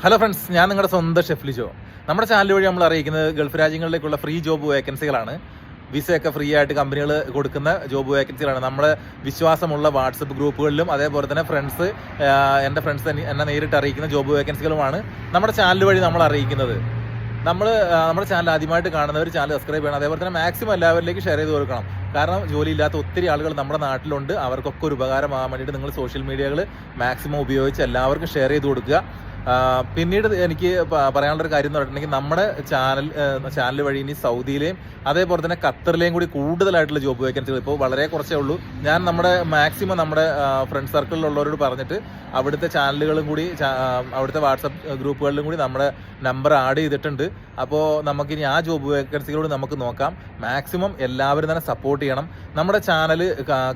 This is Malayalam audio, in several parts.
ഹലോ ഫ്രണ്ട്സ്, ഞാൻ നിങ്ങളുടെ സ്വന്തം ഷെഫ് ലിജോ. നമ്മുടെ ചാനൽ വഴി നമ്മൾ അറിയിക്കുന്നത് ഗൾഫ് രാജ്യങ്ങളിലേക്കുള്ള ഫ്രീ ജോബ് വേക്കൻസികളാണ്. വിസയൊക്കെ ഫ്രീ ആയിട്ട് കമ്പനികൾ കൊടുക്കുന്ന ജോബ് വേക്കൻസികളാണ്. നമ്മുടെ വിശ്വാസമുള്ള വാട്സപ്പ് ഗ്രൂപ്പുകളിലും അതേപോലെ തന്നെ എൻ്റെ ഫ്രണ്ട്സ് എന്നെ നേരിട്ട് അറിയിക്കുന്ന ജോബ് വേക്കൻസികളുമാണ് നമ്മുടെ ചാനൽ വഴി നമ്മൾ അറിയിക്കുന്നത്. നമ്മുടെ ചാനൽ ആദ്യമായിട്ട് കാണുന്നവർ ചാനൽ സബ്സ്ക്രൈബ് ചെയ്യണം. അതേപോലെ തന്നെ മാക്സിമം എല്ലാവരിലേക്ക് ഷെയർ ചെയ്ത് കൊടുക്കണം. കാരണം ജോലിയില്ലാത്ത ഒത്തിരി ആളുകൾ നമ്മുടെ നാട്ടിലുണ്ട്. അവർക്കൊക്കെ ഒരു ഉപകാരമാകാൻ വേണ്ടിയിട്ട് നിങ്ങൾ സോഷ്യൽ മീഡിയകൾ മാക്സിമം ഉപയോഗിച്ച് എല്ലാവർക്കും ഷെയർ ചെയ്ത് കൊടുക്കുക. പിന്നീട് എനിക്ക് പറയാനുള്ളൊരു കാര്യം എന്ന് പറഞ്ഞിട്ടുണ്ടെങ്കിൽ നമ്മുടെ ചാനൽ വഴി ഇനി സൗദിയിലെയും അതേപോലെ തന്നെ ഖത്തറിലെയും കൂടി കൂടുതലായിട്ടുള്ള ജോബ് വേക്കൻസികൾ ഇപ്പോൾ വളരെ കുറച്ചേ ഉള്ളൂ. ഞാൻ മാക്സിമം നമ്മുടെ ഫ്രണ്ട് സർക്കിളിലുള്ളവരോട് പറഞ്ഞിട്ട് അവിടുത്തെ ചാനലുകളും കൂടി അവിടുത്തെ വാട്സപ്പ് ഗ്രൂപ്പുകളിലും കൂടി നമ്മുടെ നമ്പർ ആഡ് ചെയ്തിട്ടുണ്ട്. അപ്പോൾ നമുക്കിനി ആ ജോബ് വേക്കൻസികളോട് നമുക്ക് നോക്കാം. മാക്സിമം എല്ലാവരും തന്നെ സപ്പോർട്ട് ചെയ്യണം. നമ്മുടെ ചാനൽ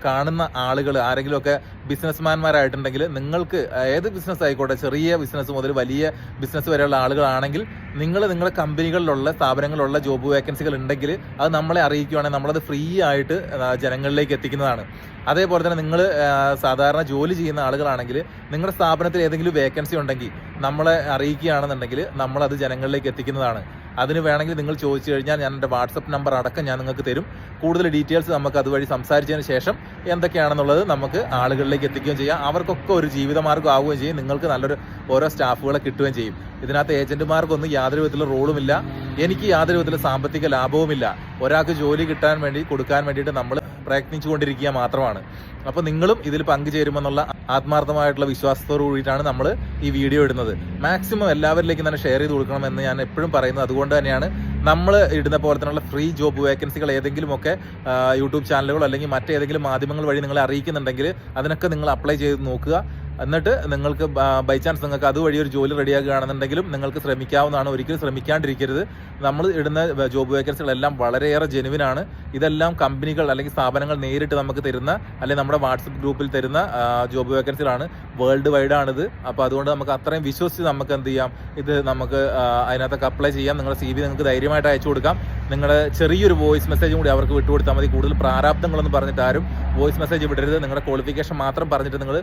കാണുന്ന ആളുകൾ ആരെങ്കിലുമൊക്കെ ബിസിനസ്മാൻമാരായിട്ടുണ്ടെങ്കിൽ നിങ്ങൾക്ക് ഏത് ബിസിനസ് ആയിക്കോട്ടെ, ചെറിയ ബിസിനസ് മുതൽ വലിയ ബിസിനസ് വരെയുള്ള ആളുകളാണെങ്കിൽ നിങ്ങളുടെ കമ്പനികളിലുള്ള സ്ഥാപനങ്ങളിലുള്ള ജോബ് വേക്കൻസികൾ ഉണ്ടെങ്കിൽ അത് നമ്മളെ അറിയിക്കുകയാണെങ്കിൽ നമ്മളത് ഫ്രീ ആയിട്ട് ജനങ്ങളിലേക്ക് എത്തിക്കുന്നതാണ്. അതേപോലെ തന്നെ നിങ്ങൾ സാധാരണ ജോലി ചെയ്യുന്ന ആളുകളാണെങ്കിൽ നിങ്ങളുടെ സ്ഥാപനത്തിൽ ഏതെങ്കിലും വേക്കൻസി ഉണ്ടെങ്കിൽ നമ്മളെ അറിയിക്കുകയാണെന്നുണ്ടെങ്കിൽ നമ്മളത് ജനങ്ങളിലേക്ക് എത്തിക്കുന്നതാണ്. അതിന് വേണമെങ്കിൽ നിങ്ങൾ ചോദിച്ചു കഴിഞ്ഞാൽ ഞാൻ എൻ്റെ വാട്സപ്പ് നമ്പർ അടക്കം ഞാൻ നിങ്ങൾക്ക് തരും. കൂടുതൽ ഡീറ്റെയിൽസ് നമുക്ക് അതുവഴി സംസാരിച്ചതിന് ശേഷം എന്തൊക്കെയാണെന്നുള്ളത് നമുക്ക് ആളുകളിലേക്ക് എത്തിക്കുകയും ചെയ്യാം. അവർക്കൊക്കെ ഒരു ജീവിതമാർഗ്ഗം ആവുകയും ചെയ്യും. നിങ്ങൾക്ക് നല്ലൊരു ഓരോ സ്റ്റാഫുകളെ കിട്ടുകയും ചെയ്യും. ഇതിനകത്ത് ഏജന്റുമാർക്കൊന്നും യാതൊരു വിധത്തിലുള്ള റോളുമില്ല. എനിക്ക് യാതൊരു വിധത്തിലുള്ള സാമ്പത്തിക ലാഭവുമില്ല. ഒരാൾക്ക് ജോലി കൊടുക്കാൻ വേണ്ടിയിട്ട് നമ്മൾ പ്രയത്നിച്ചുകൊണ്ടിരിക്കുക മാത്രമാണ്. അപ്പോൾ നിങ്ങളും ഇതിൽ പങ്കുചേരുമെന്നുള്ള ആത്മാർത്ഥമായിട്ടുള്ള വിശ്വാസത്തോടു കൂടിയിട്ടാണ് നമ്മൾ ഈ വീഡിയോ ഇടുന്നത്. മാക്സിമം എല്ലാവരിലേക്കും തന്നെ ഷെയർ ചെയ്ത് കൊടുക്കണമെന്ന് ഞാൻ എപ്പോഴും പറയുന്നത്. അതുകൊണ്ട് തന്നെയാണ് നമ്മൾ ഇടുന്ന പോലെ തന്നെയുള്ള ഫ്രീ ജോബ് വേക്കൻസികൾ ഏതെങ്കിലുമൊക്കെ യൂട്യൂബ് ചാനലുകളോ അല്ലെങ്കിൽ മറ്റേതെങ്കിലും മാധ്യമങ്ങൾ വഴി നിങ്ങളെ അറിയിക്കുന്നുണ്ടെങ്കിൽ അതിനൊക്കെ നിങ്ങൾ അപ്ലൈ ചെയ്ത് നോക്കുക. എന്നിട്ട് നിങ്ങൾക്ക് ബൈ ചാൻസ് നിങ്ങൾക്ക് അതുവഴി ഒരു ജോലി റെഡിയാക്കുകയാണെന്നുണ്ടെങ്കിലും നിങ്ങൾക്ക് ശ്രമിക്കാവുന്നതാണ്. ഒരിക്കലും ശ്രമിക്കാണ്ടിരിക്കരുത്. നമ്മൾ ഇടുന്ന ജോബ് വേക്കൻസികളെല്ലാം വളരെയേറെ ജെനുവിനാണ്. ഇതെല്ലാം കമ്പനികൾ അല്ലെങ്കിൽ സ്ഥാപനങ്ങൾ നേരിട്ട് നമുക്ക് തരുന്ന അല്ലെങ്കിൽ നമ്മുടെ വാട്സപ്പ് ഗ്രൂപ്പിൽ തരുന്ന ജോബ് വേക്കൻസികളാണ്. വേൾഡ് വൈഡ് ആണിത്. അപ്പോൾ അതുകൊണ്ട് നമുക്ക് അത്രയും വിശ്വസിച്ച് നമുക്ക് എന്ത് ചെയ്യാം, ഇത് നമുക്ക് അതിനകത്തൊക്കെ അപ്ലൈ ചെയ്യാം. നിങ്ങളുടെ CV നിങ്ങൾക്ക് ധൈര്യമായിട്ട് അയച്ചു കൊടുക്കാം. നിങ്ങളുടെ ചെറിയൊരു വോയിസ് മെസ്സേജും കൂടി അവർക്ക് വിട്ടുകൊടുത്താൽ മതി. കൂടുതൽ പ്രാരാബ്ദങ്ങളൊന്നും പറഞ്ഞിട്ട് ആരും വോയിസ് മെസ്സേജ് വിടരുത്. നിങ്ങളുടെ ക്വാളിഫിക്കേഷൻ മാത്രം പറഞ്ഞിട്ട് നിങ്ങൾ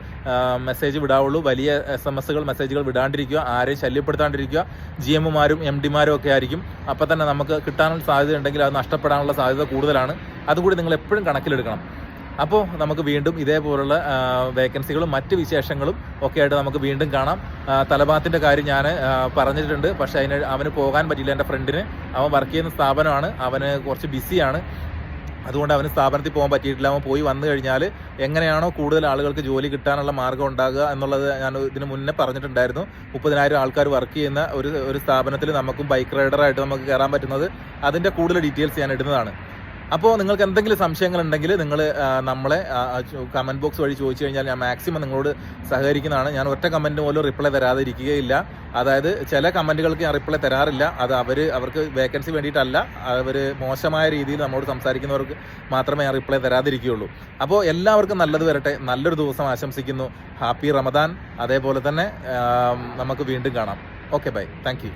മെസ്സേജ് വിടാവുള്ളൂ. വലിയ SMS മെസ്സേജുകൾ വിടാണ്ടിരിക്കുക. ആരെയും ശല്യപ്പെടുത്താണ്ടിരിക്കുക. GMമാരും MDമാരും ഒക്കെ ആയിരിക്കും. അപ്പോൾ തന്നെ നമുക്ക് കിട്ടാനുള്ള സാധ്യത ഉണ്ടെങ്കിൽ അത് നഷ്ടപ്പെടാനുള്ള സാധ്യത കൂടുതലാണ്. അതുകൂടി നിങ്ങൾ എപ്പോഴും കണക്കിലെടുക്കണം. അപ്പോൾ നമുക്ക് വീണ്ടും ഇതേപോലുള്ള വേക്കൻസികളും മറ്റ് വിശേഷങ്ങളും ഒക്കെ ആയിട്ട് നമുക്ക് വീണ്ടും കാണാം. തലഭാഗത്തിൻ്റെ കാര്യം ഞാൻ പറഞ്ഞിട്ടുണ്ട്. പക്ഷേ അവന് പോകാൻ പറ്റില്ല. എൻ്റെ ഫ്രണ്ടിന് അവൻ വർക്ക് ചെയ്യുന്ന സ്ഥാപനമാണ്. അവന് കുറച്ച് ബിസിയാണ്. അതുകൊണ്ട് അവന് സ്ഥാപനത്തിൽ പോകാൻ പറ്റിയിട്ടില്ല. അവൻ പോയി വന്നു കഴിഞ്ഞാൽ എങ്ങനെയാണോ കൂടുതൽ ആളുകൾക്ക് ജോലി കിട്ടാനുള്ള മാർഗ്ഗം ഉണ്ടാകുക എന്നുള്ളത് ഞാൻ ഇതിന് മുന്നേ പറഞ്ഞിട്ടുണ്ടായിരുന്നു. 30,000 ആൾക്കാർ വർക്ക് ചെയ്യുന്ന ഒരു സ്ഥാപനത്തിൽ നമുക്കും ബൈക്ക് റൈഡറായിട്ട് നമുക്ക് കയറാൻ പറ്റുന്നത്, അതിൻ്റെ കൂടുതൽ ഡീറ്റെയിൽസ് ഞാൻ ഇടുന്നതാണ്. അപ്പോൾ നിങ്ങൾക്ക് എന്തെങ്കിലും സംശയങ്ങളുണ്ടെങ്കിൽ നിങ്ങൾ നമ്മളെ കമൻറ്റ് ബോക്സ് വഴി ചോദിച്ചു കഴിഞ്ഞാൽ ഞാൻ മാക്സിമം നിങ്ങളോട് സഹകരിക്കുന്നതാണ്. ഞാൻ ഒറ്റ കമൻറ്റ് പോലും റിപ്ലൈ തരാതെ ഇരിക്കുകയില്ല. അതായത് ചില കമൻറ്റുകൾക്ക് ഞാൻ റിപ്ലൈ തരാറില്ല. അത് അവർക്ക് വേക്കൻസി വേണ്ടിയിട്ടല്ല, അവർ മോശമായ രീതിയിൽ നമ്മളോട് സംസാരിക്കുന്നവർക്ക് മാത്രമേ ഞാൻ റിപ്ലൈ തരാതിരിക്കുകയുള്ളൂ. അപ്പോൾ എല്ലാവർക്കും നല്ലത് വരട്ടെ. നല്ലൊരു ദിവസം ആശംസിക്കുന്നു. ഹാപ്പി റമദാൻ. അതേപോലെ തന്നെ നമുക്ക് വീണ്ടും കാണാം. Okay, bye. Thank U.